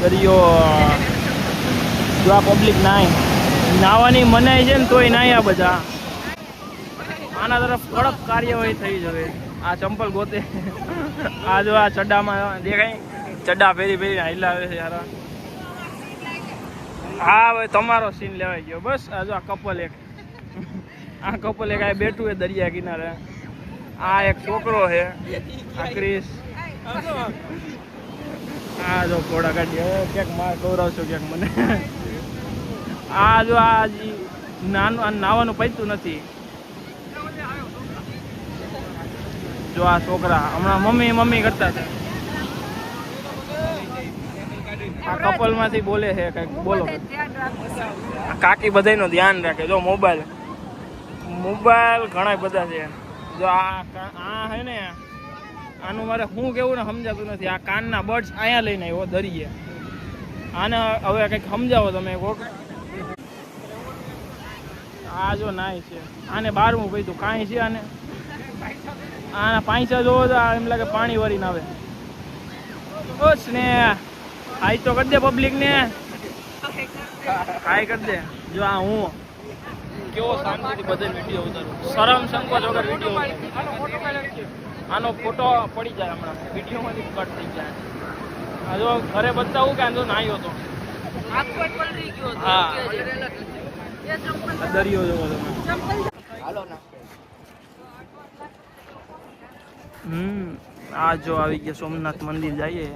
દરિયો જો આ પબ્લિક નાવાની મનાય છે ને તોય નાયા બધા. આના તરફ કડક કાર્યવાહી થઈ જવે. આ ચંપલ ગોતે. આ જો આ ચડ્ડામાં દેખાય, ચડ્ડા ફેરી હાઈલા આવે છે યાર. હા હવે તમારો સીન લેવાઈ ગયો. બસ આ જો આ કપલ એક આ બેઠું છે દરિયા કિનારે. આ એક છોકરો છે, આ ક્રિસ. આ જો ઘોડા કાઢી. હવે ક્યાંક માર ખવડાવશો ક્યાંક મને. આ જો આ નાવાનું પૈતું નથી. જો આ છોકરા હમણાં મમ્મી કરતા હતા. આ કપલ માંથી બોલે છે કઈક. બોલો. કાકી બધાનું ધ્યાન રાખે. જો મોબાઈલ ઘણા બધા છે. જો આ હે ને, આનું મારે શું કેવું ને સમજાતું નથી. આ કાનના બર્ડ્સ અહીંયા લઈને આવ્યો દરિયે. આને હવે કંઈક સમજાવો તમે. આ જો નાય છે. આને 12મું પૈતું કાંઈ છે. આના પાંચા જોવો તો એમ લાગે પાણી વરીને આવે. બસ ને હાઈ તો કરી દે પબ્લિક ને. હાઈ કરી દે. જો આ હું કેવો શાંતિથી બધે વિડીયો ઉતારું. શરમ સંકોચ વગર વિડીયો. આનો ફોટો પડી જાય હમણાં વિડીયોમાંથી કટ થઈ જાય. આ જો ઘરે બતાવું કે આનો નાયો હતો. હા દરિયો જોવો તમે. આ જો આવી ગયા સોમનાથ મંદિર જઈએ.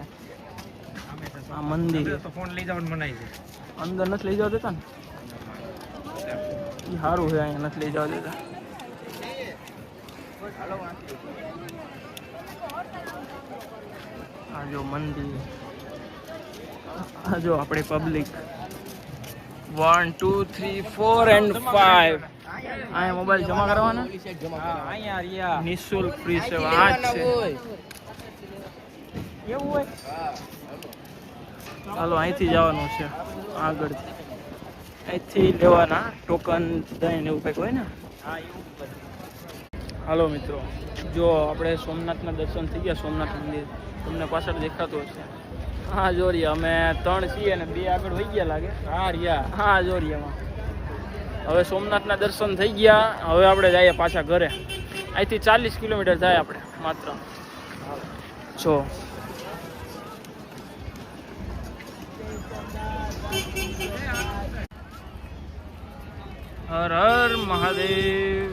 આ મંદિર ફોન લઈ જવાનું મનાય છે. અંદર નથી લઈ જવા દેતા ને. એ સારું છે, અહીંયા નથી લઈ જવા દેતા. આ જો મંદિર. આ જો આપણે પબ્લિક 1 2 3 4 and 5. અહીંયા મોબાઈલ જમા કરવાના. અહીંયા રિયા નિઃશુલ્ક ફ્રી સેવા. આ જ છે એવું હોય. ચાલો અહીંથી જવાનું છે આગળ. અહીંથી લેવાના ટોકન દઈને એવું કંઈક હોય ને. હાલો મિત્રો, જો આપણે સોમનાથના દર્શન થઈ ગયા. સોમનાથ મંદિર તમને પાછળ દેખાતું હશે. હા જો રહ્યા અમે 3 છીએ ને 2 આગળ વહી ગયા લાગે. હા રિયા. હા જો રિયામાં હવે સોમનાથના દર્શન થઈ ગયા. હવે આપણે જઈએ પાછા ઘરે. અહીંથી 40 કિલોમીટર થાય આપણે માત્ર. જો હર હર મહાદેવ.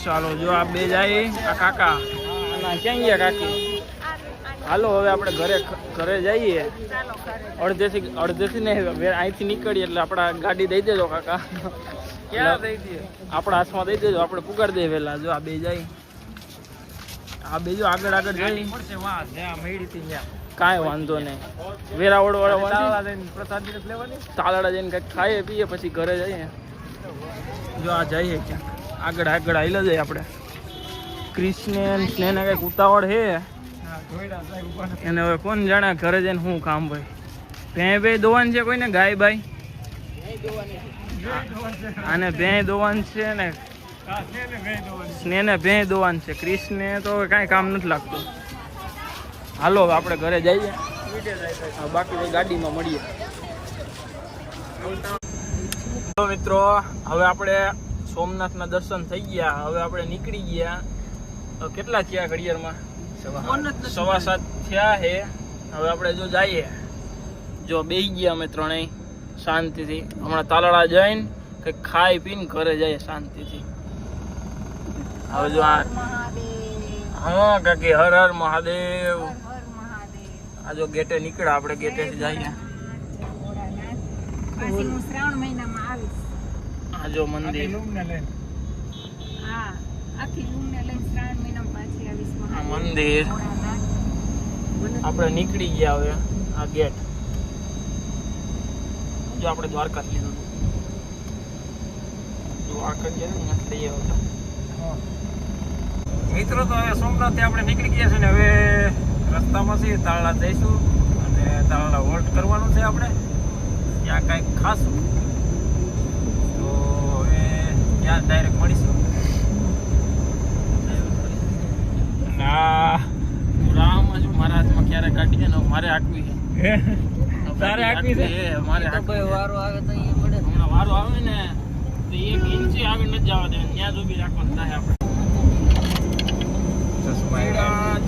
ચાલો જો આ બે જાય. આ કાકા ક્યાં ગયા કાકી? હાલો હવે આપણે ઘરે જઈએ. અડધેથી ને અહીંથી નીકળીએ એટલે આપણા ગાડી દઈ દેજો કાકા. ક્યાં દઈ દઈએ? આપણા હાથમાં દઈ દેજો. આપણે પુગાડ દઈએ વહેલા. જો આ બે જાય. આ બે જો આગળ જઈ. કાંઈ વાંધો નહીં. વેરાવળ વાળા પ્રસાદ લેવાની. તાલાડા જઈને કંઈક ખાઈએ પીએ પછી ઘરે જઈએ. જો આ જઈએ ક્યાંક આગળ આવેલા જાય આપણે. ક્રિષ્ને કંઈક ઉતાવળ છે એને. હવે કોણ જાણે ઘરે જઈને શું કામ ભાઈ. ભેં દોવાન છે કોઈને? ગાય બાય આને ભેં દોવાન છે ને. સ્નેહને ભેં દોવાન છે. ક્રિષ્ને તો કાંઈ કામ નથી લાગતું. હાલો હવે આપણે ઘરે જઈએ. બાકી ગાડીમાં મળીએ. મિત્રો હવે આપણે સોમનાથના દર્શન થઈ ગયા. હવે આપણે નીકળી ગયા. કેટલા થયા ઘડિયાળમાં? 7:15 થયા છે. હવે આપણે જો જઈએ. જો બેસી ગયા અમે ત્રણેય શાંતિથી. હમણાં તાલાળા જઈને કંઈક ખાઈ પીને ઘરે જઈએ શાંતિથી. હવે જો આ હા કાકી હર હર મહાદેવ. આ જો ગેટે નીકળ્યા આપણે. ગેટેથી જઈએ. આ જો મંદિર. આ મંદિર આપણે નીકળી ગયા. હવે આ ગેટ જો આપણે દ્વારકા લીધું જો આ કરીએ ને મસ્ત લઈ આવતા મિત્રો. તો હવે સોમનાથથી આપણે નીકળી ગયા છે ને હવે રસ્તામાં છીએ તાળા જઈશું અને તાળા હોલ્ટ કરવાનું છે આપણે ત્યાં કાંઈક ખાશું તો હવે ત્યાં ડાયરેક્ટ મળીશું. ના રામ હજુ મારા હાથમાં ક્યારે કાઢી છે ને મારે હાંકવી છે. તારે હાંકવી છે? મારે વારો આવે તો મળે. હમણાં વારો આવે ને તો 1 ઇંચ આગળ નથી જવા દે, ત્યાં જ ઊભી રાખવાનું થાય આપણે.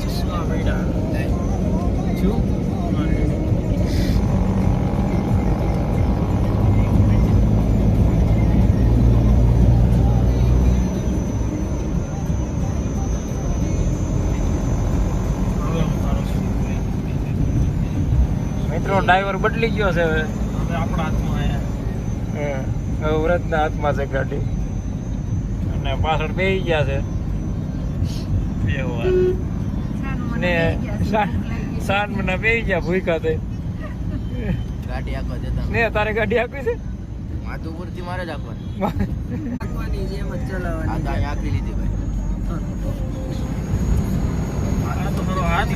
ચશ્મા પડ્યા શું મિત્રો ડ્રાઈવર બદલી ગયો છે હવે આપણા હાથમાં હવે વ્રતના હાથમાં છે ગાડી અને પાછળ બેસી ગયા છે ને સાત મહિના બેસી ગયા ભૂખા તે ગાડી આખવા દેતા ને તારે ગાડી આપી છે માધુપુર થી મારે જ આપવાની જેમ જ ચલાવવાની. આ તો આખી લીધી ભાઈ. આ તો થોડો હાથ